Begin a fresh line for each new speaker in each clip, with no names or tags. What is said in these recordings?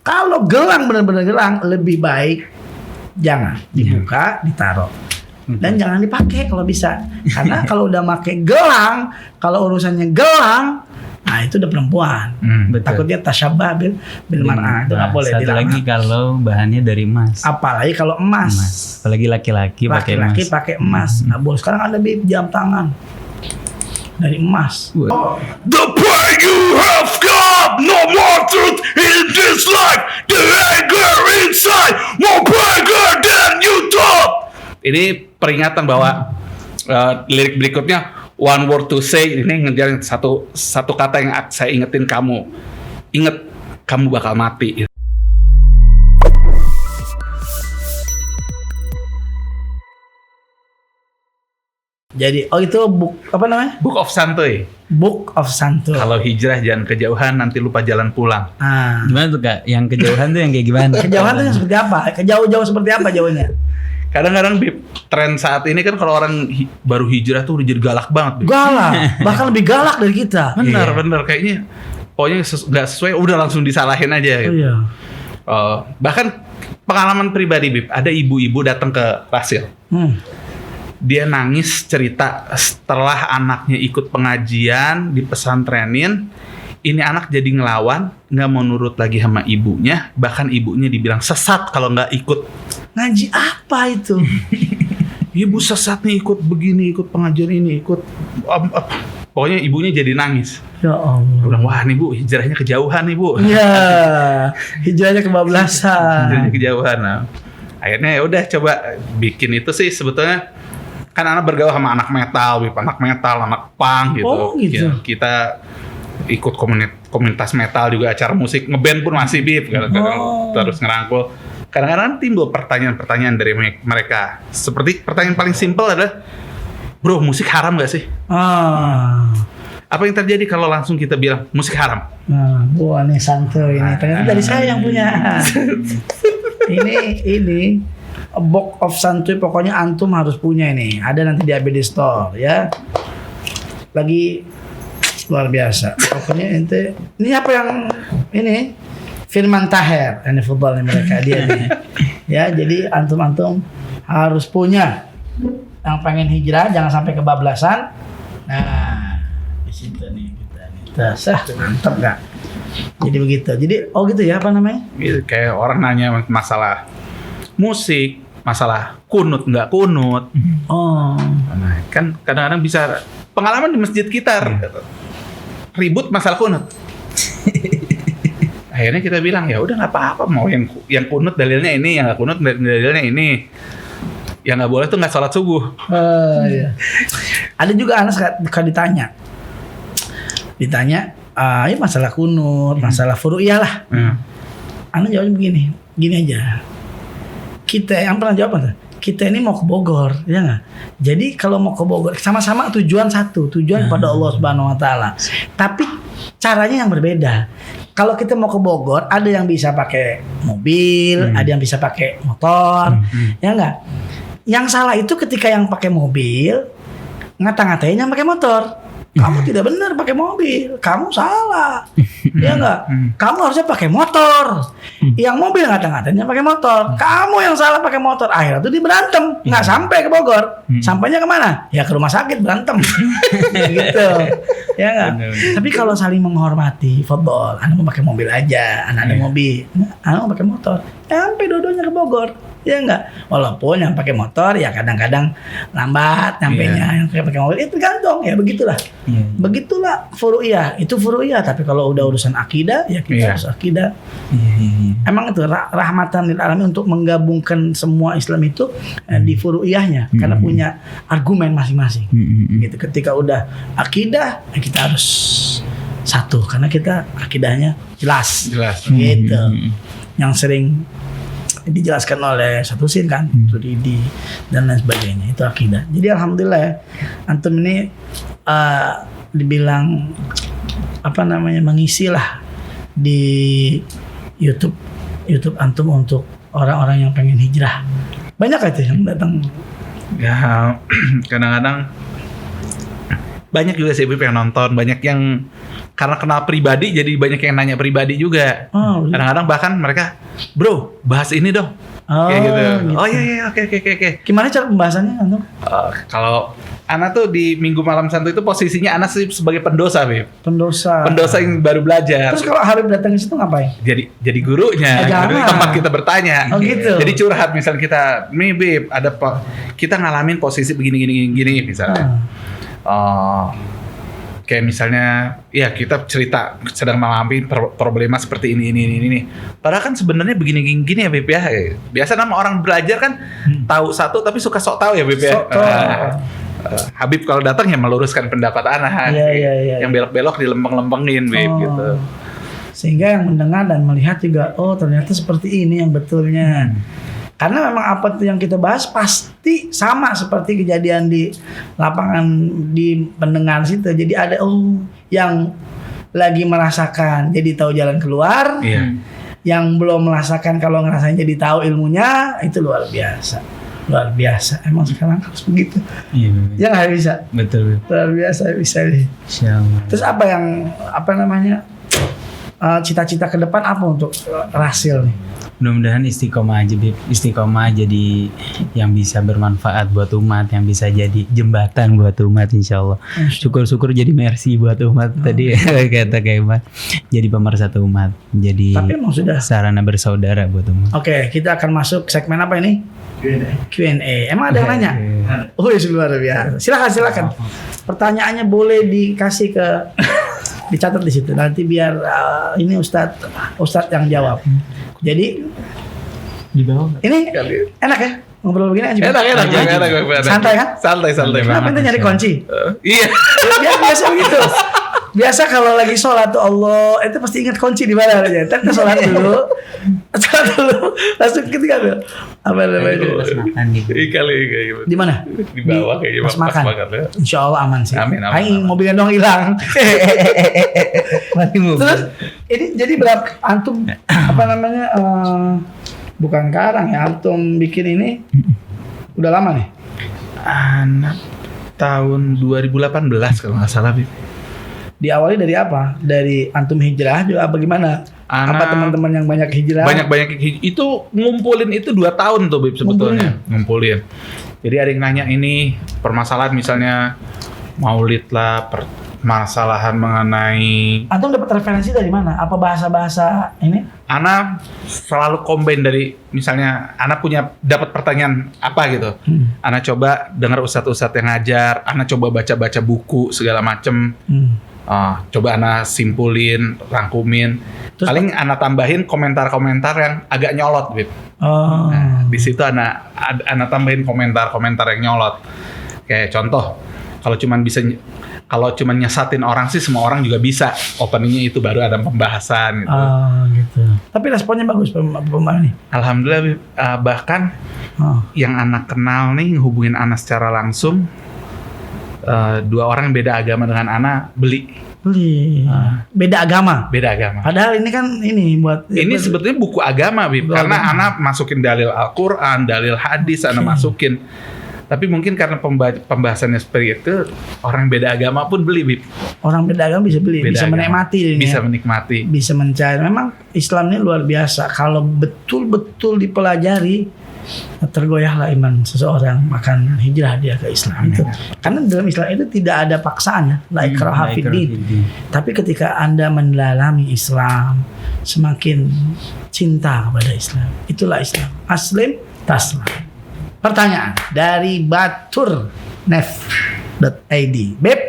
Kalau gelang benar-benar gelang, lebih baik jangan dibuka, ditaruh. Dan jangan dipakai kalau bisa. Karena kalau udah pakai gelang, kalau urusannya gelang, nah itu udah perempuan. Takutnya tasyabah bil mar'ah, itu nggak boleh
Satu
dilarang.
lagi kalau bahannya dari emas.
Apalagi kalau emas.
Apalagi laki-laki pakai emas.
Laki-laki pakai emas. Nggak boleh. Sekarang ada jam tangan dari emas.
The pain you have got, no more truth in this life. The anger inside, more bigger than you thought. Ini peringatan bahwa lirik berikutnya, one word to say, ini ngejarin satu kata yang saya ingetin kamu. Ingat, kamu bakal mati.
Jadi, itu apa namanya?
Book of Santuy.
Book of Santuy.
Kalau hijrah jangan kejauhan, nanti lupa jalan pulang.
Gimana tuh Kak? Yang kejauhan tuh yang kayak gimana?
Kejauhan tuh yang seperti apa? Kejauh-jauh seperti apa jauhnya?
Kadang-kadang Bib, tren saat ini kan kalau orang baru hijrah tuh udah jadi galak banget, Bib.
Galak, bahkan lebih galak dari kita.
Bener kayaknya pokoknya nggak sesuai udah langsung disalahin aja gitu.
Iya.
Bahkan pengalaman pribadi Bib, ada ibu-ibu datang ke Rasil. Dia nangis cerita setelah anaknya ikut pengajian di pesantrenin, ini anak jadi ngelawan, nggak mau nurut lagi sama ibunya, bahkan ibunya dibilang sesat kalau nggak ikut.
Ngaji apa itu?
Ibu sesat nih, ikut begini, ikut pengajian ini, ikut pokoknya ibunya jadi nangis.
Ya Allah.
Udah, wah nih Bu, hijrahnya kejauhan nih Bu.
Iya, hijrahnya kebablasan.
Hijrahnya kejauhan. Nah, akhirnya ya udah coba bikin itu sih sebetulnya. Kan anak bergaul sama anak metal, anak punk gitu.
Oh gitu.
Ya, kita ikut komunitas metal juga, acara musik, ngeband pun masih Bib, kadang-kadang terus ngerangkul. Kadang-kadang timbul pertanyaan-pertanyaan dari mereka. Seperti pertanyaan paling simpel adalah, bro, musik haram gak sih? Apa yang terjadi kalau langsung kita bilang musik haram?
Wah, ini santuy ini. Ternyata dari saya yang punya. Ini box of santuy, pokoknya antum harus punya ini. Ada nanti di ABD Store ya. Lagi luar biasa. Pokoknya ente. Ini apa yang ini? Firman Taher, ini football mereka dia nih. Ya, jadi antum-antum harus punya. Yang pengen hijrah jangan sampai kebablasan. Nah, di situ nih kita nih. Mantap enggak? Jadi begitu. Jadi gitu ya, apa namanya?
Gitu, kayak orang nanya masalah musik, masalah kunut nggak kunut. Nah, kan kadang-kadang bisa pengalaman di masjid kita ribut masalah kunut. Akhirnya kita bilang ya udah nggak apa-apa, mau yang kunut dalilnya ini, yang nggak kunut dalilnya ini. Yang nggak boleh tuh nggak sholat subuh.
Iya. Ada juga anak suka ditanya, ya masalah kunut, masalah furu'iyah lah. Anak jawabnya gini aja. Kita yang pernah jawab apa? Kita ini mau ke Bogor, ya nggak? Jadi kalau mau ke Bogor, sama-sama tujuan pada Allah Subhanahu Wa Taala. Tapi caranya yang berbeda. Kalau kita mau ke Bogor, ada yang bisa pakai mobil, ada yang bisa pakai motor, ya nggak? Yang salah itu ketika yang pakai mobil ngata-ngatain yang pakai motor. Kamu tidak benar pakai mobil, kamu salah, ya enggak? Kamu harusnya pakai motor. Yang mobil ngata-ngatanya pakai motor, kamu yang salah pakai motor. Akhirnya tuh berantem, nggak sampai ke Bogor, sampainya kemana? Ya ke rumah sakit berantem, gitu, ya enggak? Tapi kalau saling menghormati, football, anak mau pakai mobil aja, anak ada mobil, anak mau pakai motor, sampai dua-duanya ke Bogor. Ya enggak, walaupun yang pakai motor ya kadang-kadang lambat nyampenya, yang pakai mobil itu tergantung ya, begitulah. Begitulah furu'iyah, itu furu'iyah. Tapi kalau udah urusan akidah ya kita harus akidah. Emang itu rahmatan lil alamin untuk menggabungkan semua Islam itu di furu'iyahnya, karena punya argumen masing-masing. Gitu. Ketika udah akidah ya kita harus satu, karena kita akidahnya jelas. Gitu. Yang sering dijelaskan oleh Satusin kan, Turidi dan lain sebagainya, itu akidah. Jadi alhamdulillah ya, antum ini dibilang apa namanya, mengisi lah di YouTube antum untuk orang-orang yang pengen hijrah. Banyak itu yang datang.
Ya kadang-kadang banyak juga sih Bib yang nonton, banyak yang karena kenal pribadi jadi banyak yang nanya pribadi juga.
Oh,
Kadang-kadang bahkan mereka, bro bahas ini dong.
Oh,
Kayak gitu.
gitu.
Oh iya oke.
Gimana cara pembahasannya Antum?
Kalau Ana tuh di Minggu Malam Santuy itu posisinya Ana sih sebagai pendosa, Bib.
Pendosa.
Pendosa yang baru belajar.
Terus kalau Habib datang ke situ ngapain?
Jadi gurunya,
Jangan.
jadi tempat kita bertanya.
Oh, gitu.
Jadi curhat misalnya kita, nih Bib, kita ngalamin posisi begini misalnya. Kayak misalnya, ya kita cerita sedang mengalami problema seperti ini. Padahal kan sebenarnya begini ya Bib ya. Biasa nama orang belajar kan tahu satu tapi suka sok tahu ya Bib ya.
Sok tahu.
Habib kalau datang ya meluruskan pendapat anak.
Iya.
Yang belok-belok dilempeng-lempengin Bib gitu.
Sehingga yang mendengar dan melihat juga, oh ternyata seperti ini yang betulnya. Karena memang apa yang kita bahas pasti sama seperti kejadian di lapangan di pendengar situ. Jadi ada yang lagi merasakan jadi tahu jalan keluar.
Iya.
Yang belum merasakan kalau ngerasain jadi tahu ilmunya, itu luar biasa. Luar biasa. Emang sekarang harus begitu.
Iya.
Ya nggak bisa.
Betul.
Luar biasa bisa nih.
Insyaallah.
Terus apa namanya cita-cita ke depan apa untuk Rasil nih?
Mudah-mudahan istiqomah aja, Bib. Istiqomah jadi yang bisa bermanfaat buat umat, yang bisa jadi jembatan buat umat, insyaallah. Syukur-syukur jadi mercy buat umat tadi kata Kaiman. Jadi pemersatu umat, jadi
Tapi emang sudah.
sarana bersaudara buat umat.
Oke, kita akan masuk segmen apa ini? Q&A. Emang ada yang nanya? Oh, ya luar biasa. Silakan. Pertanyaannya boleh dikasih ke dicatat di situ. Nanti biar ini Ustadz yang jawab. Jadi
Di bawah.
ini enak ya ngobrol begini aja.
Enak.
Santai kan?
Santai
Kenapa
banget.
kita nyari kunci?
Iya.
Biasa begitu. Biasa kalau lagi sholat tuh Allah itu pasti ingat kunci di mana aja. Ntar sholat dulu, langsung ketika tuh apa namanya?
Pas makan gitu.
Kali.
Di mana?
Di bawah kayaknya
pas makan.
banget ya.
Insya Allah aman sih.
Amin.
Aing mobilnya doang hilang. Terus ini jadi berapa antum apa namanya? Bukan karang ya, antum bikin ini udah lama nih.
Anak tahun 2018 kalau nggak salah, Bib.
Diawali dari apa? Dari antum hijrah juga apa gimana? Apa teman-teman yang banyak hijrah?
Banyak itu ngumpulin itu 2 tahun tuh Bib sebetulnya. Ngumpulin. Jadi ada yang nanya ini permasalahan misalnya maulid lah, permasalahan mengenai
Antum dapat referensi dari mana? Apa bahasa-bahasa ini?
Ana selalu combine dari misalnya Ana punya dapat pertanyaan apa gitu. Ana coba dengar ustadz-ustadz yang ngajar, Ana coba baca-baca buku segala macem. Coba Ana simpulin, rangkumin.
Terus,
paling Ana tambahin komentar-komentar yang agak nyolot, Bib. Nah, di situ Ana tambahin komentar-komentar yang nyolot. Kayak contoh, kalau cuman nyesatin orang sih semua orang juga bisa. Openingnya itu baru ada pembahasan gitu.
Gitu. Tapi responnya bagus pemain nih.
Alhamdulillah, Bib. Bahkan yang Ana kenal nih hubungin Ana secara langsung. 2 orang yang beda agama dengan Ana beli. Beda agama. Padahal ini kan buat Ini sebetulnya buku agama, Bib. Karena Ana masukin dalil Al-Quran, dalil hadis, Ana masukin. Tapi mungkin karena pembahasannya seperti itu, orang beda agama pun beli, Bib.
Orang beda agama bisa beli, bisa menikmati ini.
Bisa menikmati.
Bisa mencari. Memang Islam ini luar biasa. Kalau betul-betul dipelajari, tergoyahlah iman seseorang akan hijrah dia ke Islam itu. Karena dalam Islam itu tidak ada paksaan ya, la ikraha fid din. Tapi ketika Anda mendalami Islam, semakin cinta kepada Islam. Itulah Islam. Aslim taslam. Pertanyaan dari batur.nef.id. Beb,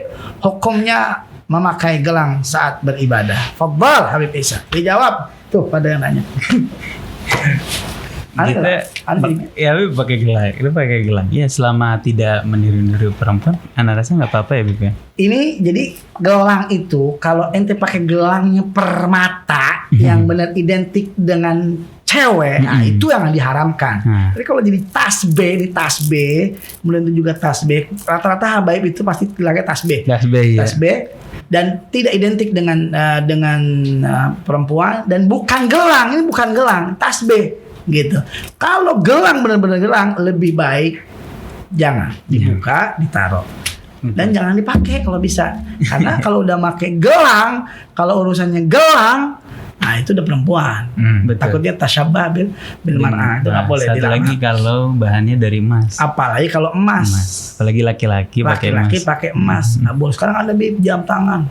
hukumnya memakai gelang saat beribadah. Fadhal Habib Isa. Dijawab tuh pada yang nanya.
Ya pakai gelang, itu pakai gelang. Ya selama tidak meniru-niru perempuan, Ana rasa nggak apa-apa ya Bib ya.
Ini jadi gelang itu kalau ente pakai gelangnya permata yang benar identik dengan cewek, nah itu yang diharamkan. Jadi kalau jadi tas B, kemudian itu juga tas B. Rata-rata habaib itu pasti gelangnya tas B. Tas B dan tidak identik dengan perempuan dan bukan gelang, ini bukan gelang, tas B. Gitu. Kalau gelang benar-benar gelang lebih baik jangan dibuka, ditaruh. dan jangan dipakai kalau bisa. Karena kalau udah pakai gelang, kalau urusannya gelang, nah itu udah perempuan.
Betul.
Takutnya tasyabah bil mar'ah, itu nggak boleh
Satu
dilarang.
lagi kalau bahannya dari emas.
Apalagi kalau emas.
Apalagi laki-laki pakai emas.
Laki-laki pakai emas. Nah, boleh. Sekarang ada jam tangan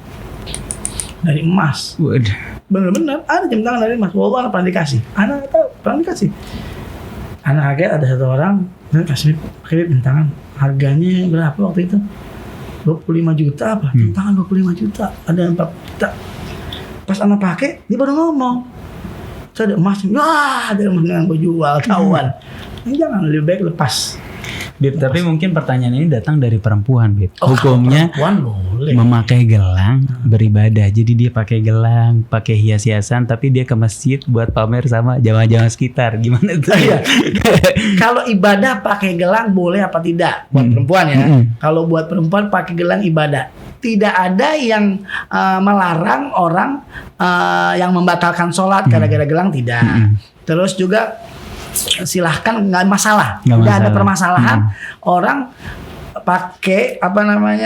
dari emas.
Waduh.
Bener-bener ada jam tangan dari emas. Walaupun anak pernah dikasih. Anak tahu pernah dikasih. Anak kaget ada satu orang kasih pakai jam tangan. Harganya berapa waktu itu? 25 juta apa? Jam tangan 25 juta. Ada yang 4 juta. Pas anak pakai, dia baru ngomong. Saya ada emas. Wah, ada emas yang gue jual. Tahuan. Jangan, lebih baik lepas.
Bib, tapi mungkin pertanyaan ini datang dari perempuan, Bib. Hukumnya
perempuan boleh.
memakai gelang beribadah. Jadi dia pakai gelang, pakai hias-hiasan, tapi dia ke masjid buat pamer sama jamaah-jamaah sekitar. Gimana tuh?
Iya. Kalau ibadah pakai gelang boleh apa tidak? Buat perempuan ya. Kalau buat perempuan pakai gelang ibadah. Tidak ada yang melarang orang yang membatalkan sholat gara-gara gelang, tidak. Terus juga silahkan, nggak masalah. Tidak ada permasalahan orang pakai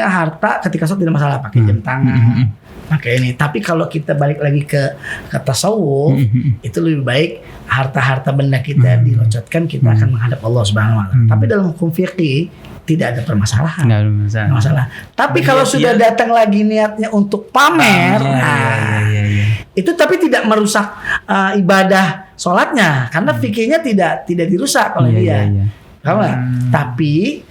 harta ketika sholat, tidak masalah, pakai jam tangan, pakai ini. Tapi kalau kita balik lagi ke tasawuf, itu lebih baik harta-harta benda kita dilocotkan, kita akan menghadap Allah Subhanahu wa taala. Tapi dalam hukum fikih tidak ada permasalahan.
Nggak ada
Nggak masalah. Tapi kalau sudah datang lagi niatnya untuk pamer, itu tapi tidak merusak ibadah sholatnya, karena fikihnya tidak dirusak oleh dia. Kamu nggak? Tapi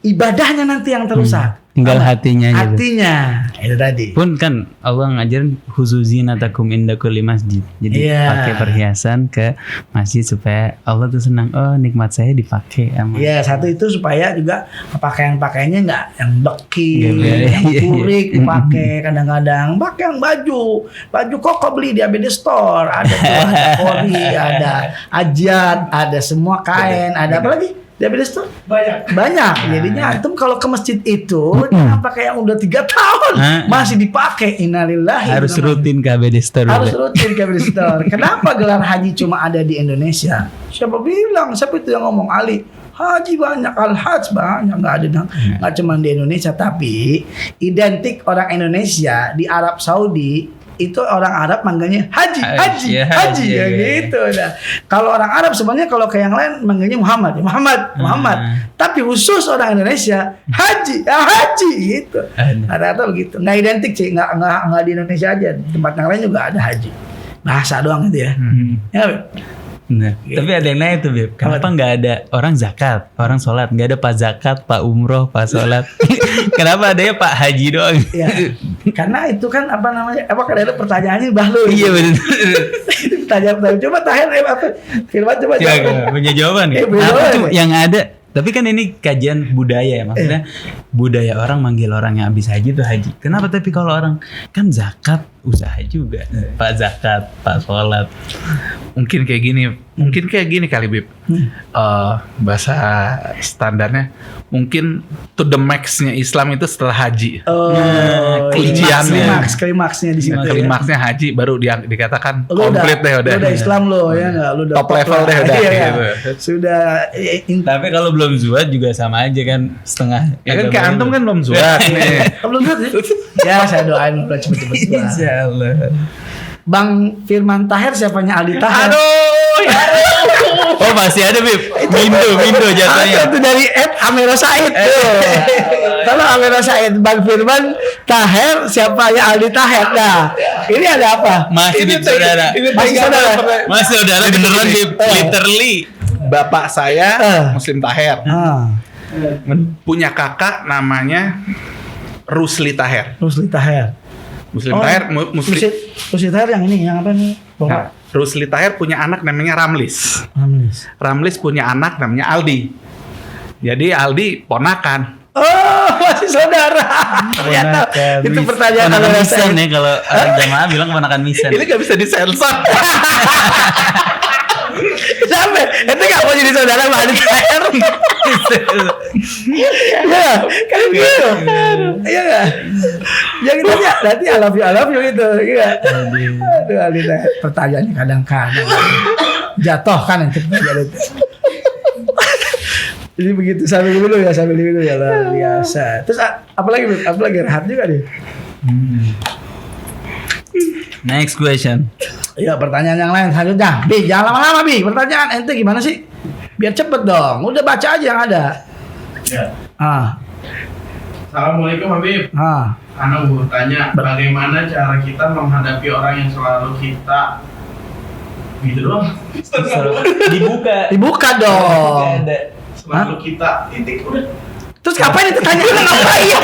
ibadahnya nanti yang terusak.
Tinggal hatinya aja.
Hatinya itu tadi.
Pun kan Allah ngajarin khusuzinatakum inda kulli masjid. Jadi pakai perhiasan ke masjid supaya Allah tuh senang. Oh, nikmat saya dipakai sama.
Iya, satu itu supaya juga pakaiannya nggak yang beki, yang kurik dipakai. Kadang-kadang pakai yang baju kok beli di ABD Store, ada kori, ada ajat, ada semua kain, ada apa lagi? Diabetes tuh banyak. Jadinya antum kalau ke masjid itu jangan pakai yang udah 3 tahun masih dipakai. Innalillahi.
Harus rutin ke ABD Store.
Harus rutin ke ABD Store. Kenapa gelar haji cuma ada di Indonesia? Siapa bilang? Siapa itu yang ngomong? Ali. Haji banyak, al-hajj banyak, nggak cuma di Indonesia, tapi identik orang Indonesia di Arab Saudi. Itu orang Arab manggilnya haji ya gitu. Nah, kalau orang Arab sebenarnya kalau ke yang lain manggilnya Muhammad. Tapi khusus orang Indonesia haji gitu. Rata-rata begitu. Nggak identik sih, nggak di Indonesia aja. Di tempat yang lain juga ada haji. Bahasa doang itu ya. Ya,
Nah, tapi ada yang nanya tuh, Beb. Kenapa nggak ada orang zakat, orang sholat, nggak ada Pak Zakat, Pak Umroh, Pak Sholat? Kenapa adanya Pak Haji doang?
Ya, karena itu kan apakah ada pertanyaannya bahlul?
Iya benar.
Itu pertanyaan. Coba Tahir Firman coba jawab.
Punya jawaban nggak? Apa tuh yang ada? Tapi kan ini kajian budaya ya, maksudnya budaya orang manggil orang yang habis haji itu haji. Kenapa? Tapi kalau orang kan zakat usaha juga, Pak Zakat, Pak Sholat.
Mungkin kayak gini kali, Bib. Bahasa standarnya mungkin to the max-nya Islam itu setelah haji.
Klimaksnya di situ.
Klimaksnya haji baru dikatakan komplit deh udah.
Udah Islam lo ya nggak? Lu udah
top level deh udah. Gitu.
Sudah.
Tapi kalau belum zuhad juga sama aja kan, setengah.
Ya kan kayak antum kan belum zuhad nih.
Belum zuhad ya? Saya doain udah cepet-cepet zuhad.
Insyaallah.
Bang Firman Tahir siapanya Aldi Tahir?
Oh masih ada, Bib. Mindo jatuhnya.
Itu dari Amira Said. Kalau Amira Said, Bang Firman Tahir siapanya Aldi Tahir? Nah, ini ada apa?
Masih saudara. Masih saudara beneran, Bib. Literally.
Bapak saya Muslim Tahir. Punya kakak namanya Rusli Tahir.
Rusli Tahir.
Muslim Tahir,
Rusli Tahir yang ini, yang apa nih?
Nah, Rusli Tahir punya anak namanya Ramlis. Ramlis punya anak namanya Aldi. Jadi Aldi ponakan.
Oh, masih saudara. Ternyata itu pertanyaan
ponakan misan ya, kalau orang jamaah bilang ponakan misan.
Ini gak bisa disensor.
Sampai itu gak mau jadi saudara sama Aldi Tahir. Ya, kan gitu. Iya gak? Ya gitu aja. Nanti I love you gitu. Iya. Aduh, Aldi Tahir. Pertanyaannya kadang-kadang jatuh kan yang pertanyaan itu. Ini begitu sambil dulu ya luar biasa. Terus apalagi rehat juga nih.
Next question.
Ya pertanyaan yang lain selanjutnya. Bi, jangan lama-lama Bi. Pertanyaan ente gimana sih? Biar cepet dong. Udah baca aja yang ada.
Ya.
Assalamualaikum
Habib. Ana mau tanya, bagaimana cara kita menghadapi orang yang selalu kita gitu doang?
Dibuka dong.
Selalu kita titik udah.
Terus ngapain itu tanya ngapain?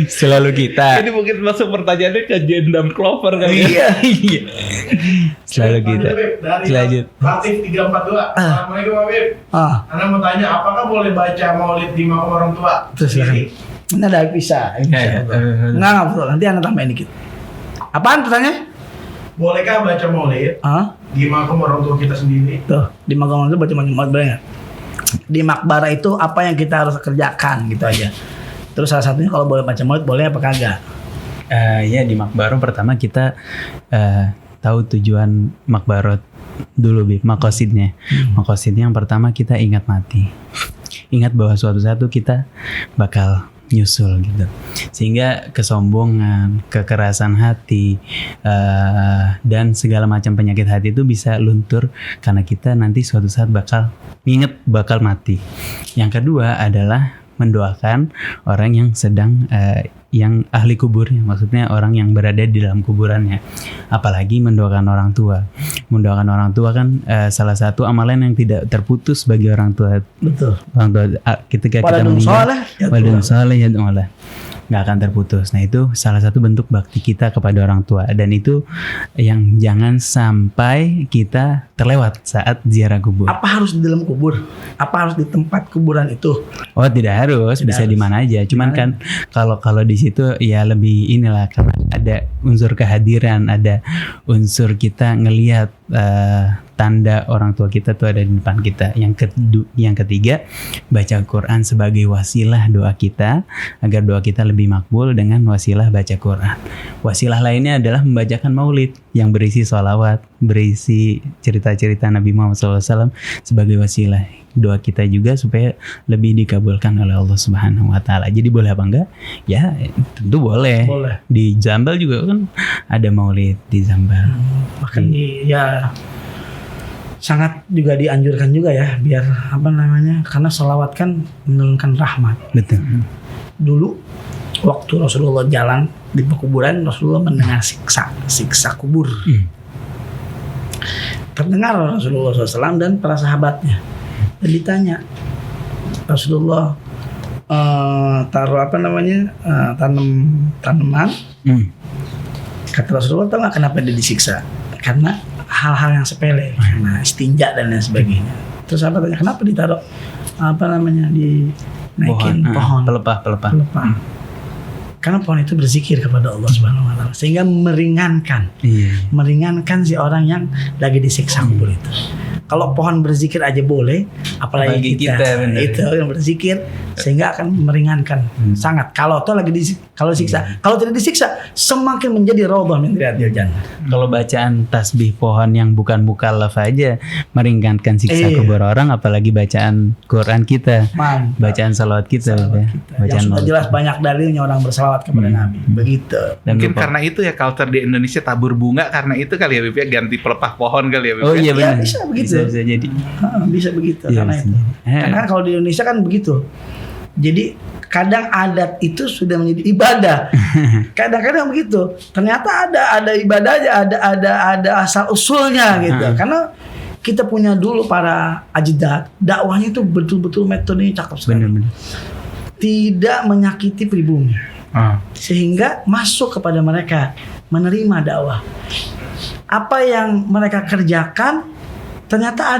Selalu kita.
Ini mungkin masuk pertanyaannya ke Jendam Clover kali ya.
Iya.
Selalu kita. Selanjut.
Latif 342. Assalamualaikum Habib. Ana mau tanya, apakah boleh baca maulid di makam orang tua?
Terus ini ada bisa. Enggak betul. Nanti Anda tambahin dikit. Apaan pertanyaannya?
Bolehkah baca maulid di makam orang tua kita sendiri?
Tuh, di makam orang tua baca maulid boleh nggak? Di makbara itu apa yang kita harus kerjakan gitu aja. Terus salah satunya kalau boleh baca maulid boleh apa kagak?
Ya di makbaro pertama kita tahu tujuan makbarot dulu Bib, makosidnya. Makosidnya yang pertama kita ingat mati. Ingat bahwa suatu saat kita bakal nyusul gitu. Sehingga kesombongan, kekerasan hati dan segala macam penyakit hati itu bisa luntur karena kita nanti suatu saat bakal mati. Yang kedua adalah mendoakan orang yang sedang yang ahli kuburnya, maksudnya orang yang berada di dalam kuburannya. Apalagi mendoakan orang tua. Mendoakan orang tua kan salah satu amalan yang tidak terputus bagi orang tua.
Betul.
Orang tua ketika kita meninggal, waladun saleh ya Allah, nggak akan terputus. Nah itu salah satu bentuk bakti kita kepada orang tua, dan itu yang jangan sampai kita terlewat saat ziarah kubur.
Apa harus di dalam kubur? Apa harus di tempat kuburan itu?
Oh tidak harus, bisa di mana aja. Cuman kan kalau di situ ya lebih inilah, karena ada unsur kehadiran, ada unsur kita ngelihat tanda orang tua kita tuh ada di depan kita. Yang ketiga, baca Quran sebagai wasilah doa kita agar doa kita lebih makbul dengan wasilah baca Quran. Wasilah lainnya adalah membacakan maulid yang berisi sholawat, berisi cerita-cerita Nabi Muhammad SAW sebagai wasilah doa kita juga supaya lebih dikabulkan oleh Allah Subhanahu Wa Taala. Jadi boleh apa enggak? Ya tentu boleh. Di Zambal juga kan ada maulid di Zambal.
Bahkan ya sangat juga dianjurkan juga ya, biar karena sholawat kan menurunkan rahmat.
Betul.
Dulu waktu Rasulullah jalan di pekuburan, Rasulullah mendengar siksa kubur. Terdengar Rasulullah SAW dan para sahabatnya, dan ditanya Rasulullah taruh tanaman. Kata Rasulullah, tahu nggak kenapa dia disiksa? Karena hal-hal yang sepele, karena istinja dan lain sebagainya. Terus apa tanya, kenapa ditaruh dinaikin pohon
pelepah.
Karena pohon itu berzikir kepada Allah Subhanahu Wa Taala, sehingga meringankan si orang yang lagi disiksa kubur itu. Kalau pohon berzikir aja boleh, apalagi kita itu yang berzikir, sehingga akan meringankan sangat. Kalau disiksa, kalau tidak disiksa, semakin menjadi raudhah min riyadil jannah.
Kalau bacaan tasbih pohon yang bukan mukallaf aja meringankan siksa kubur orang, apalagi bacaan Quran kita, bacaan salawat kita.
Yang sudah jelas banyak dalilnya orang bersalawat kepada Nabi. Begitu.
Dan mungkin karena itu ya culture di Indonesia tabur bunga, karena itu kali ya Bib, ganti pelepah pohon kali ya Bib.
Oh iya benar.
Ya, bisa begitu.
Bisa jadi.
Bisa begitu
Ya,
karena itu. Karena kan kalau di Indonesia kan begitu. Jadi kadang adat itu sudah menjadi ibadah. Kadang-kadang begitu. Ternyata ada ibadahnya, ada asal usulnya gitu. Karena kita punya dulu para ajdad, dakwahnya itu betul-betul metodenya cakep sekali.
Benar.
Tidak menyakiti pribumi. Sehingga masuk kepada mereka, menerima dakwah. Apa yang mereka kerjakan ternyata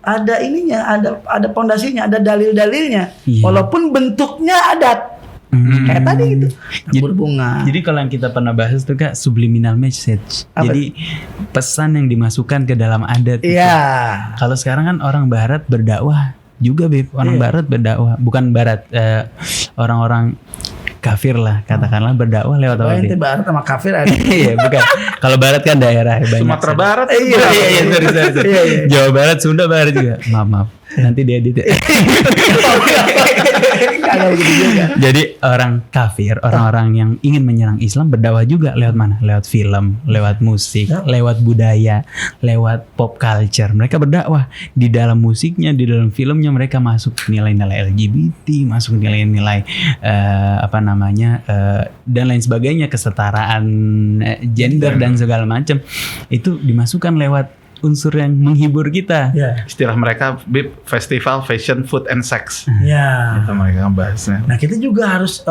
ada ininya, ada pondasinya, ada dalil-dalilnya. Walaupun bentuknya adat. Kayak tadi gitu. Tabur bunga.
Jadi kalau yang kita pernah bahas tuh Kak, subliminal message. Jadi pesan yang dimasukkan ke dalam adat.
Iya.
Kalau sekarang kan orang barat berdakwah juga Beb. Orang barat berdakwah, bukan barat, orang-orang kafir lah, katakanlah berdakwah lewat apa?
Ente barat sama kafir ada.
Iya, bukan. Kalau barat kan daerah banyak.
Sumatera Barat.
Iya, sorry. Jawa Barat, Sunda Barat juga. Maaf. Nanti dia edit. Jadi orang kafir, orang-orang yang ingin menyerang Islam berdakwah juga lewat mana? Lewat film, lewat musik, lewat budaya, lewat pop culture. Mereka berdakwah di dalam musiknya, di dalam filmnya mereka masuk nilai-nilai LGBT, masuk nilai-nilai dan lain sebagainya, kesetaraan gender dan segala macam. Itu dimasukkan lewat unsur yang menghibur kita.
Istilah mereka Bib, festival fashion food and sex.
Ya.
Itu mereka bahasnya.
Nah kita juga harus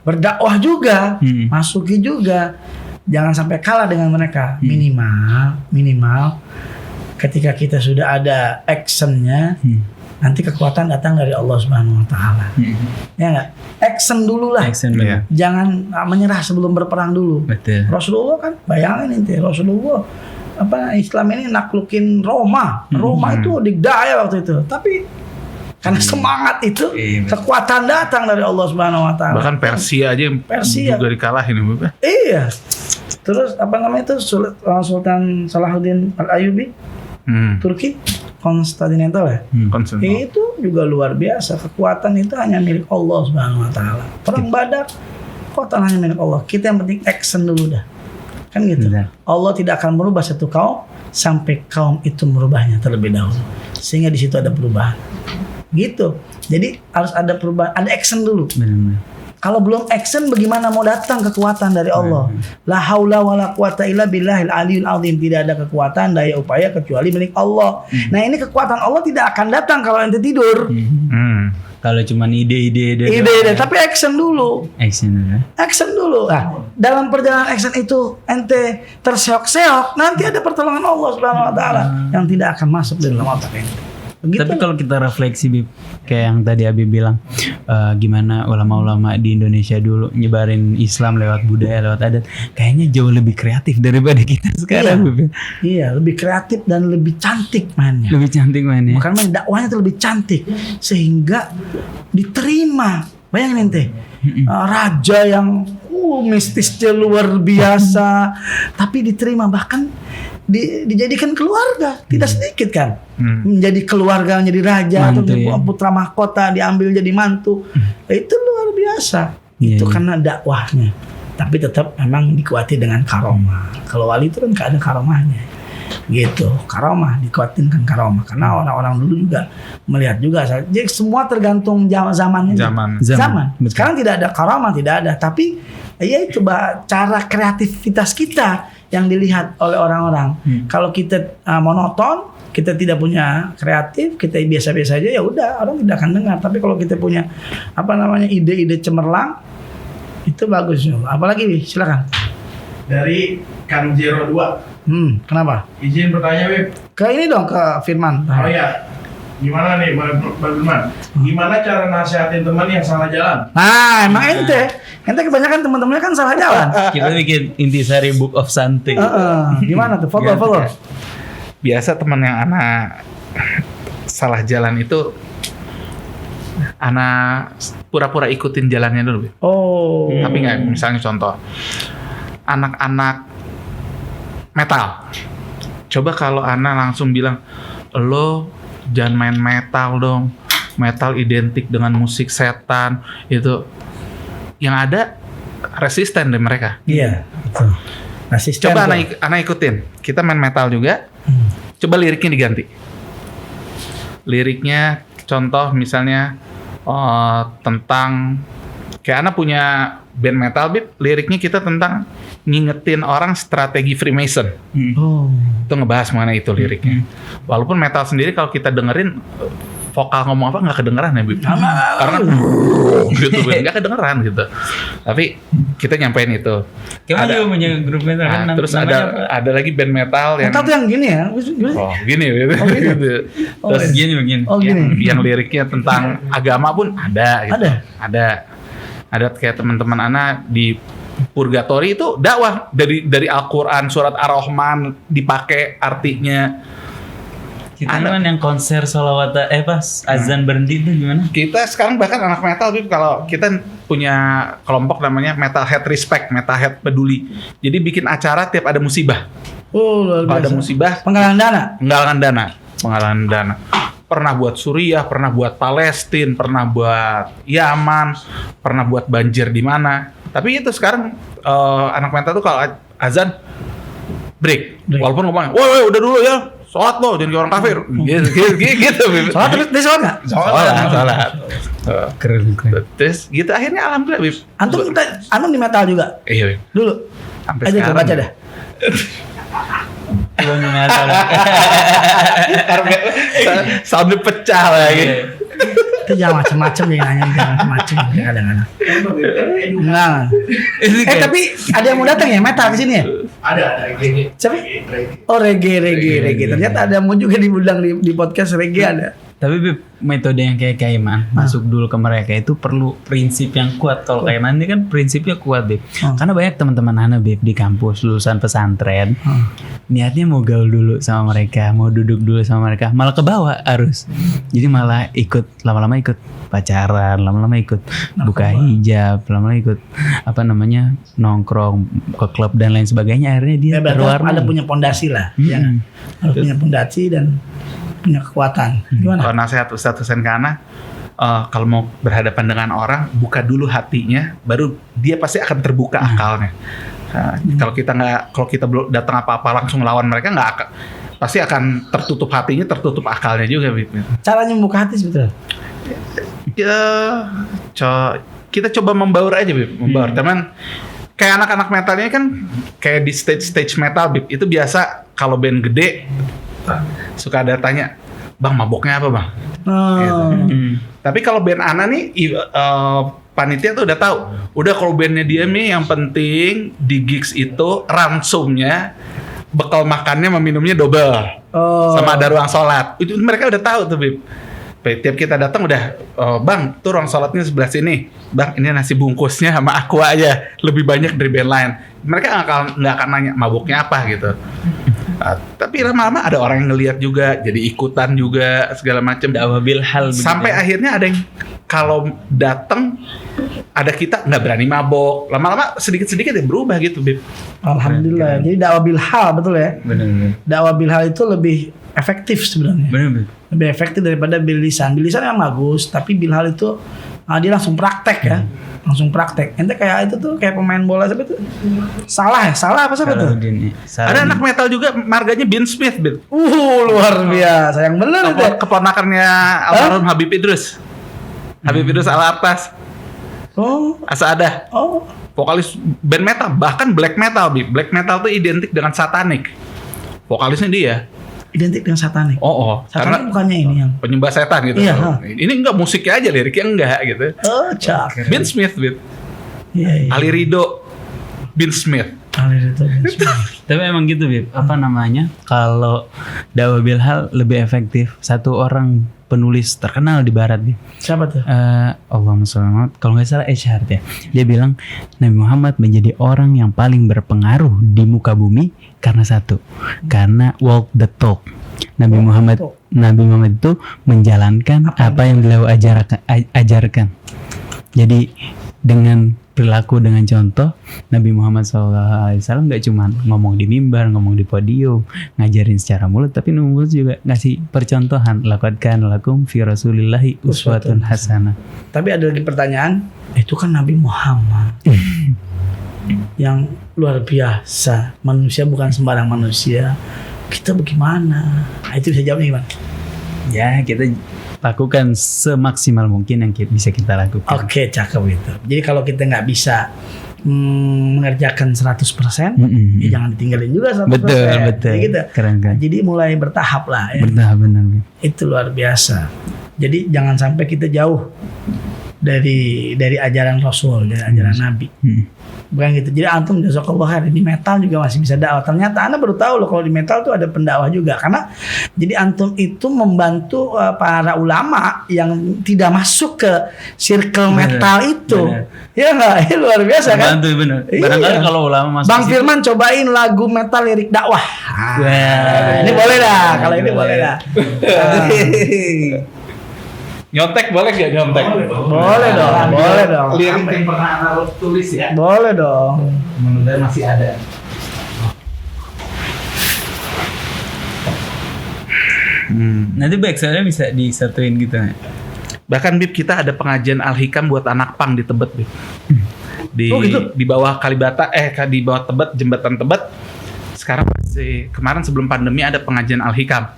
berdakwah juga, masuki juga. Jangan sampai kalah dengan mereka. Minimal ketika kita sudah ada actionnya, nanti kekuatan datang dari Allah Subhanahu Wa Taala. Ya nggak? Action dulu lah. Jangan menyerah sebelum berperang dulu.
Betul.
Rasulullah kan, bayangin inti Rasulullah Islam ini naklukin Roma itu digdaya waktu itu, tapi karena semangat itu kekuatan datang dari Allah Subhanahu Wa Taala.
Bahkan Persia aja juga dikalahin.
Iya. Terus Sultan Salahuddin Al-Ayyubi Turki, Konstantinopel ya. Itu juga luar biasa, kekuatan itu hanya milik Allah Subhanahu Wa Taala. Perang Badar kekuatan hanya milik Allah. Kita yang penting action dulu dah. Kan gitu. Allah tidak akan merubah satu kaum sampai kaum itu merubahnya terlebih dahulu. Sehingga di situ ada perubahan. Gitu. Jadi harus ada perubahan, ada action dulu.
Benar.
Kalau belum action bagaimana mau datang kekuatan dari Allah? La haula wala quwata illa billahil aliyul azim. Tidak ada kekuatan daya upaya kecuali milik Allah. Nah, ini kekuatan Allah tidak akan datang kalau ente tidur.
Kalau cuma ide-ide,
tapi action dulu. Action dulu. Nah, dalam perjalanan action itu ente terseok-seok, nanti ada pertolongan Allah Subhanahu Wa Taala yang tidak akan masuk dalam otak ente. Begitu.
Tapi kalau kita refleksi, Bib, kayak yang tadi Habib bilang, gimana ulama-ulama di Indonesia dulu nyebarin Islam lewat budaya, lewat adat, kayaknya jauh lebih kreatif daripada kita sekarang, Bib.
Iya, lebih kreatif dan lebih cantik mainnya. Makanya dakwahnya itu lebih cantik sehingga diterima. Bayangin ente, raja yang mistisnya luar biasa, tapi diterima, bahkan dijadikan keluarga, tidak sedikit kan, menjadi keluarga, menjadi raja mantu, atau putra mahkota diambil jadi mantu, itu luar biasa. Itu karena dakwahnya, tapi tetap memang dikuati dengan karomah. Kalau wali itu kan gak ada karomahnya, gitu. Karomah dikuatinkan karomah, karena orang-orang dulu juga melihat juga. Jadi semua tergantung zamannya. Zaman. Sekarang tidak ada karomah, tidak ada, tapi ya itu cara kreativitas kita yang dilihat oleh orang-orang. Kalau kita monoton, kita tidak punya kreatif, kita biasa-biasa aja, ya udah orang tidak akan dengar. Tapi kalau kita punya ide-ide cemerlang, itu bagus. Apalagi silakan.
Dari Kang Zero 2.
Kenapa?
Izin bertanya, Bib.
Ke ini dong, ke Firman.
Oh iya. Gimana nih, Pak Firman? Gimana cara nasihatin teman yang salah jalan?
Nah, emang ente kebanyakan teman-temannya kan salah jalan.
Kita bikin intisari book of something.
Gimana tuh? Follow.
Biasa teman yang anak salah jalan itu, anak pura-pura ikutin jalannya dulu. Tapi nggak, misalnya contoh, anak-anak metal. Coba kalau anak langsung bilang, lo jangan main metal dong, metal identik dengan musik setan, itu yang ada resisten deh mereka.
Iya, betul. Resisten.
Coba anak ikutin, kita main metal juga, coba liriknya diganti. Liriknya contoh misalnya tentang, kayak anak punya band metal, Bib, liriknya kita tentang ngingetin orang strategi Freemason. Itu ngebahas mengenai itu liriknya. Walaupun metal sendiri kalau kita dengerin vokal ngomong apa nggak kedengeran ya, Bib. Karena gitu, nggak kedengeran gitu. Tapi kita nyampein itu.
Kita juga punya grup metal kan.
Terus ada lagi band metal yang
metal tuh yang gini ya.
Gini gitu. Terus
begini.
Yang liriknya tentang agama pun ada gitu. Ada kayak teman-teman anak di Purgatori itu dakwah dari Al-Quran surat Ar-Rahman dipakai artinya.
Kita kan yang konser sholawat pas azan berhenti itu gimana?
Kita sekarang bahkan anak metal, Bib, kalau kita punya kelompok namanya Metalhead Respect, Metalhead Peduli. Jadi bikin acara tiap ada musibah.
Oh, luar
Kalau ada
biasa.
musibah,
Penggalangan dana.
penggalangan dana. Pernah buat Suriah, pernah buat Palestina, pernah buat Yaman, pernah buat banjir di mana. Tapi itu sekarang anak mental tuh kalau azan break. Walaupun ngomongnya, woi udah dulu ya, sholat lo, jangan kayak orang kafir. Gitu.
Sholat terus dia sholat nggak?
Sholat.
Keren.
Terus gitu akhirnya alhamdulillah, Bib.
Antum di metal juga
Iya, Bib.
dulu.
Sampai
Aja
sekarang.
baca dah.
Tuanya metal.
Soundnya pecah lagi.
Itu jangan macem-macem ya nanya, jangan macem-macem kadang-kadang. Enggak. Tapi ada yang mau datang ya metal ke sini ya?
Ada reggae.
Siapa? Oh reggae. Ternyata ada yang mau juga diundang di podcast reggae ada.
Tapi Bib, metode yang kayak Kaiman masuk dulu ke mereka itu perlu prinsip yang kuat. Kalau Kaiman ini kan prinsipnya kuat, Bib. Karena banyak teman-teman Hana, Bib, di kampus lulusan pesantren, niatnya mau gaul dulu sama mereka, mau duduk dulu sama mereka, malah ke bawah arus. Jadi malah ikut, lama-lama ikut pacaran, lama-lama ikut buka hijab, lama-lama ikut nongkrong ke klub dan lain sebagainya. Akhirnya dia terwarna.
Ada punya pondasi lah, ya kan? Harus punya pondasi dan punya kekuatan. Gimana?
Kalau nasihat Ustadz Husain Kana, kalau mau berhadapan dengan orang, buka dulu hatinya, baru dia pasti akan terbuka akalnya. Kalau kita belum datang apa-apa langsung lawan mereka, pasti akan tertutup hatinya, tertutup akalnya juga.
Caranya membuka hati sebetulnya.
Kita coba membaur aja, Bib. Membaur. Teman, kayak anak-anak metal ini kan, kayak di stage metal, Bib. Itu biasa kalau band gede, suka ada tanya, bang maboknya apa bang? Gitu. Tapi kalau band Ana nih panitia tuh udah tahu. Udah kalau bandnya dia nih yang penting di gigs itu ransumnya, bekal makannya sama minumnya double, sama ada ruang sholat. Itu mereka udah tahu tuh, Bib. Tiap kita datang udah, bang tuh ruang sholatnya sebelah sini, bang ini nasi bungkusnya sama aqua aja lebih banyak dari band lain. Mereka nggak akan nanya mabuknya apa gitu. Tapi lama-lama ada orang yang ngelihat juga, jadi ikutan juga segala macam.
Dakwah bilhal.
Sampai akhirnya ada yang kalau datang ada kita nggak berani mabok. Lama-lama sedikit-sedikit ya berubah gitu, Bib.
Alhamdulillah. Jadi dakwah bilhal betul ya.
Benar.
Dakwah bilhal itu lebih efektif sebenarnya.
Benar.
Lebih efektif daripada bilisan. Bilisan yang bagus, tapi bilhal itu dia langsung praktek ya. Langsung praktek. Ente kayak itu tuh kayak pemain bola siapa tuh? Salah apa siapa tuh?
Ada anak metal juga marganya Bin Smith, Bib.
Luar biasa. Yang bener itu.
Keponakannya almarhum Habib Idrus. Habib Idrus Al-Artas. Asadah. Vokalis band metal, bahkan black metal, Bib. Black metal tuh identik dengan satanik. Vokalisnya dia.
Identik dengan satanik.
Satanik
karena bukannya ini yang
penyembah setan gitu.
Iya.
Ini enggak musiknya aja, liriknya enggak gitu.
Cak.
Bin Smith, Bib.
Iya.
Ali Rido, Bin Smith.
Tapi emang gitu, Bib. Kalau dakwah bilhal lebih efektif satu orang penulis terkenal di barat, Bib.
Siapa tuh?
Allahumma sholli ala Muhammad. Kalau nggak salah Eshart ya. Dia bilang Nabi Muhammad menjadi orang yang paling berpengaruh di muka bumi karena satu, karena walk the talk. Nabi Muhammad itu menjalankan apa yang beliau ajarkan. Jadi dengan perilaku, dengan contoh, Nabi Muhammad SAW nggak cuma ngomong di mimbar, ngomong di podium, ngajarin secara mulut, tapi Nabi Muhammad juga ngasih percontohan. Laqad kana lakum fi rasulillahi uswatun hasanah.
Tapi ada lagi pertanyaan, itu kan Nabi Muhammad yang luar biasa, manusia bukan sembarang manusia. Kita bagaimana? Itu bisa jawabnya gimana?
Ya, kita lakukan semaksimal mungkin yang bisa kita lakukan.
Oke, cakep itu. Jadi kalau kita nggak bisa mengerjakan 100%, ya jangan ditinggalin juga 100%.
Betul.
Ya gitu.
Keren.
Jadi mulai bertahap lah ya.
Bertahap, benar.
Itu luar biasa. Jadi jangan sampai kita jauh dari ajaran Rasul, dari ajaran Nabi. Bukan gitu. Jadi antum jazakallah khair, di metal juga masih bisa dakwah. Ternyata Anda baru tahu loh kalau di metal tuh ada pendakwah juga. Karena jadi antum itu membantu para ulama yang tidak masuk ke circle metal itu. Ya enggak? Ini luar biasa kan?
Membantu, benar. Barangkali kalau ulama masuk
Bang Firman cobain lagu metal lirik dakwah. Ini boleh dah. Kalau ini boleh dah.
Nyontek boleh gak nyontek?
Boleh dong, boleh dong.
Lirik yang pernah Anak tulis ya.
Boleh dong.
Menurut saya masih ada.
Nanti backsoundnya bisa disatuin gitu nggak?
Bahkan Bib, kita ada pengajian Al-Hikam buat anak pang di Tebet, Bib. Di
Oh, gitu?
di bawah Kalibata, di bawah Tebet, jembatan Tebet. Sekarang kemarin sebelum pandemi ada pengajian Al-Hikam.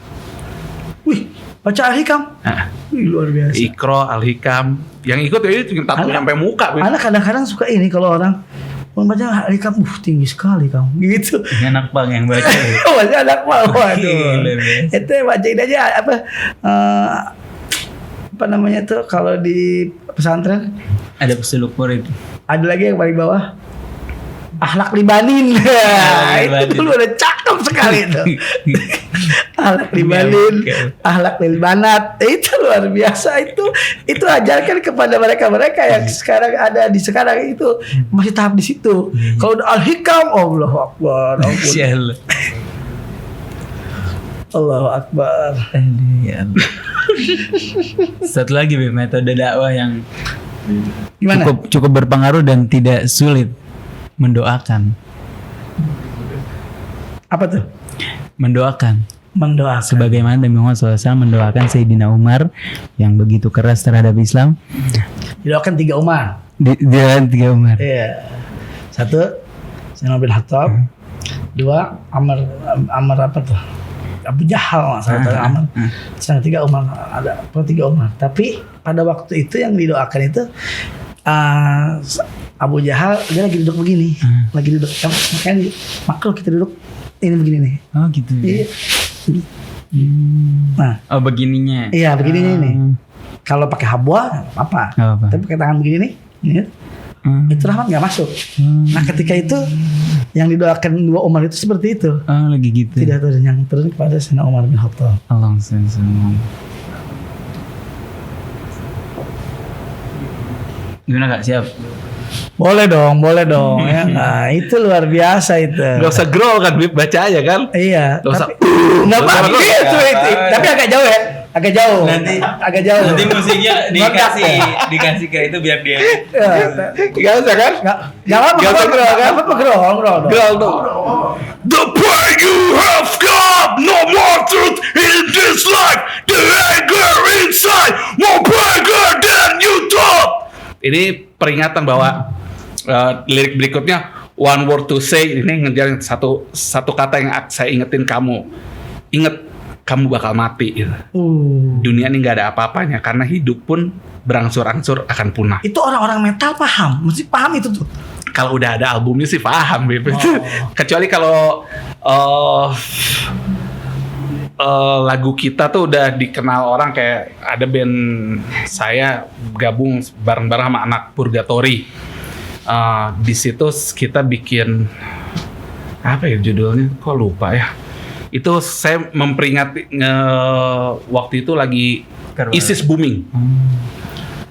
Wih, baca Al-Hikam.
Nah,
Wih, luar biasa.
Iqra, Al-Hikam. Yang ikut ya itu tato
Anak-
sampai muka, Bib.
Anak kadang-kadang suka ini kalau orang baca Al-Hikam, tinggi sekali kamu. Gitu.
Ini anak pang yang baca. Ya?
Oh, masih anak mau. Waduh.
Gila, biasa.
Itu bacain aja apa namanya tuh kalau di pesantren
Ada pesuluk murid.
ada lagi yang paling bawah Akhlak Libanin.
Libanin.
Itu udah cakep sekali itu. Akhlak Libanin, Akhlak Lilbanat. Itu luar biasa itu ajarkan kepada mereka yang sekarang ada di sekarang itu masih tahap di situ. Kalau udah Al-Hikam, Allahu Akbar. Ampun.
Sial.
Allahu Akbar.
Aduh, ya Allah. Satu lagi Beb, metode dakwah yang
Gimana?
cukup berpengaruh dan tidak sulit, mendoakan.
Apa tuh?
Mendoakan.
Mendoakan.
Sebagaimana Nabi Muhammad SAW mendoakan Sayyidina Umar yang begitu keras terhadap Islam.
Didoakan 3 Umar.
Di jalan 3 Umar.
Iya. 1 Sayyidina bin Khattab. 2 Amr apa tuh? Abu Jahal Amr. Sedang 3 Umar, ada 3 Umar. Tapi pada waktu itu yang didoakan itu Abu Jahal dia lagi duduk begini, lagi duduk. Makanya makro kita duduk ini begini nih.
Oh gitu.
Iya. Nah,
Oh begininya.
iya begininya ini. Kalau pakai habwa apa?
Nggak apa-apa.
Tapi pakai tangan begini nih, ini, itu rahmat nggak masuk. Nah ketika itu yang didoakan 2 Umar itu seperti itu.
Oh lagi gitu.
Tidak turun yang turun kepada Sayyidina Umar bin Khattab.
Allah SWT. Gimana Kak? Siap?
Boleh dong ya. Nah itu luar biasa itu.
Gak usah growl kan, Bib, baca aja kan.
Iya.
Gak usah.
Nggak apa-apa
Nggak
gitu.
apa-apa.
Tapi agak jauh ya. Agak jauh. Agak jauh.
musiknya dikasih ke itu biar dia.
Gak usah kan?
Nggak apa-apa.
Nggak usah growl, kan?
Nggak apa-apa growl.
Growl tuh. The pain you have got, no more truth in this life. The anger inside, more bigger than you thought. Ini peringatan bahwa lirik berikutnya one word to say, ini ngejar satu kata yang saya ingetin kamu. Ingat, kamu bakal mati gitu. Dunia ini nggak ada apa-apanya karena hidup pun berangsur-angsur akan punah.
Itu orang-orang metal paham. Mesti paham itu tuh.
Kalau udah ada albumnya sih paham, Beb. Kecuali kalau lagu kita tuh udah dikenal orang, kayak ada band saya gabung bareng-bareng sama anak Purgatory. Di situ kita bikin apa ya judulnya? Kok lupa ya? Itu saya memperingati waktu itu lagi ISIS booming.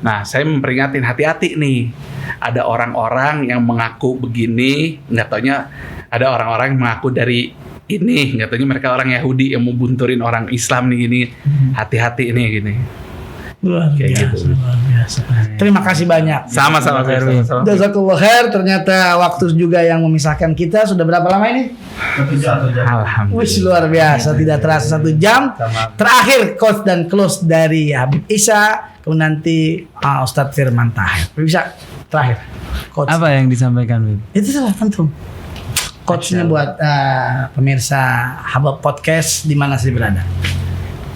Nah, saya memperingatin hati-hati nih. Ada orang-orang yang mengaku begini, nggak taunya ada orang-orang yang mengaku dari ini, nggak taunya mereka orang Yahudi yang mau bunturin orang Islam nih gini. Hati-hati nih gini.
Luar
Kayak
biasa,
gitu.
luar biasa. Terima kasih banyak.
Sama-sama.
Jazakallah khair. Ternyata waktu juga yang memisahkan kita. Sudah berapa lama ini?
1 jam.
Alhamdulillah.
Wih luar biasa. Tidak terasa 1 jam. Terakhir coach dan close dari Habib Isa. Kemudian nanti Ustadz Firman Tahir. Bisa terakhir. Coach.
Apa yang disampaikan Beb?
Itu salah antum. Coachnya buat pemirsa Habab Podcast di mana sih berada?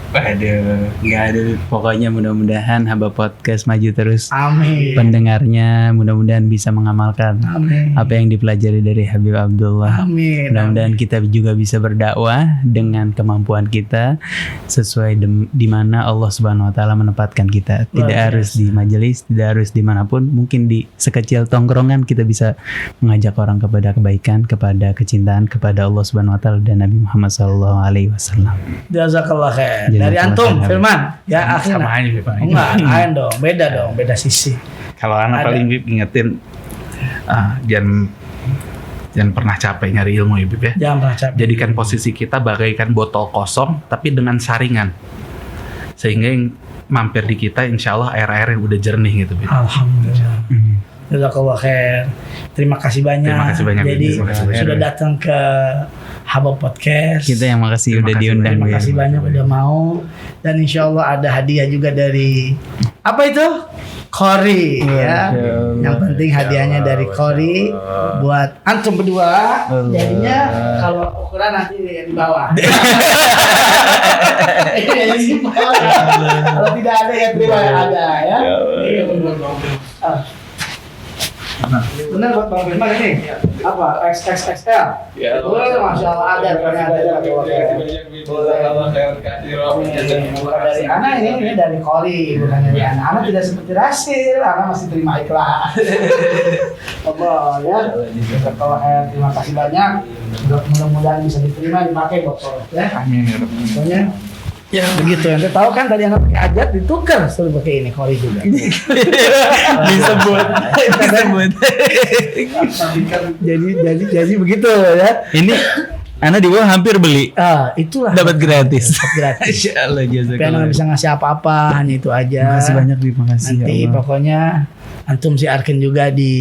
Waduh, nggak ada. Pokoknya mudah-mudahan Haba Podcast maju terus.
Amin.
Pendengarnya mudah-mudahan bisa mengamalkan
Amin.
apa yang dipelajari dari Habib Abdullah.
Amin.
Mudah-mudahan kita juga bisa berdakwah dengan kemampuan kita sesuai di mana Allah Subhanahu Wa Taala menempatkan kita. Tidak
Luar
harus di majelis, tidak harus dimanapun. Mungkin di sekecil tongkrongan kita bisa mengajak orang kepada kebaikan, kepada kecintaan kepada Allah Subhanahu Wa Taala dan Nabi Muhammad Sallallahu Alaihi Wasallam.
Jazakallah khair. Dari
Jazakallah
antum
khair.
Firman. Ya akhirnya.
Sama aja, Beb.
Enggak, lain dong. Beda dong. Beda sisi.
Kalau anak
Ada.
paling Bib ingetin jangan pernah capek nyari ilmu ya, Bib ya.
Jangan pernah capek.
Jadikan posisi kita bagaikan botol kosong tapi dengan saringan. Sehingga yang mampir di kita, insya Allah air-air yang udah jernih gitu. Bib.
Alhamdulillah. Jazakallah khair. Terima kasih banyak.
Terima kasih banyak,
Jadi
Terima kasih banyak.
sudah datang ke Haba Podcast.
Kita yang makasih udah diundang.
Terima kasih banyak udah mau. Dan insya Allah ada hadiah juga dari apa itu? Kori ya. Yang penting hadiahnya dari Kori buat antum berdua. Jadinya kalau ukuran nanti di bawah. Ini simpel. Kalau tidak ada ya terima yang ada ya. Benar buat Bang Firman ini? Apa? XXXL?
Ya,
Masya Allah ada ternyata. Bukan dari Ana ini dari Kori, bukan dari Ana. Ana tidak seperti Rasil, Ana masih terima iklan. Allah ya. Terima kasih banyak. Mudah-mudahan bisa diterima dipakai botol ya.
Amin ya Rabbal.
Pokoknya ya begitu. Anda tahu kan tadi Ana pakai ajat ditukar suruh pakai ini Kori juga.
Disebut.
Jadi begitu ya.
Ini Ana di bawah hampir beli.
Itulah
Dapat gratis.
gratis.
Insyaallah
Tapi Ana
jazakallah.
nggak bisa ngasih apa-apa, hanya itu aja.
Makasih banyak Bib, makasih.
Nanti
ya Allah.
pokoknya antum siarkan juga di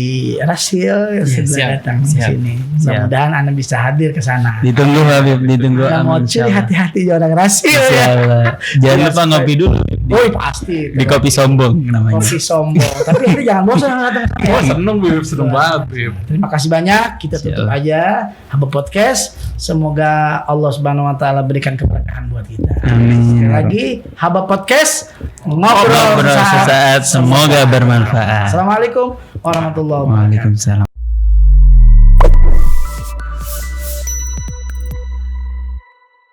Rasil segera
siap,
datang ke
siap,
sini.
siap.
Mudah-mudahan Anda bisa hadir ke sana.
Ditunggu Habib, ditunggu.
Yang mau
Amin,
curi
insyaallah.
hati-hati di orang Rasil ya.
Insyaallah. Jangan
Iya,
lupa
supaya-
ngopi dulu.
Oh pasti.
Di kopi sombong namanya.
Kopi sombong. Tapi Anda jangan bosan datang ke sana.
Oh seneng Bib, seneng banget Bib.
Terima kasih banyak. Kita tutup aja Haba Podcast. Semoga Allah Subhanahu wa taala berikan keberkahan buat kita.
Amin.
Sekali lagi Haba Podcast
Ngobrol sesaat, semoga bermanfaat.
Assalamualaikum warahmatullahi wabarakatuh.
Waalaikumsalam.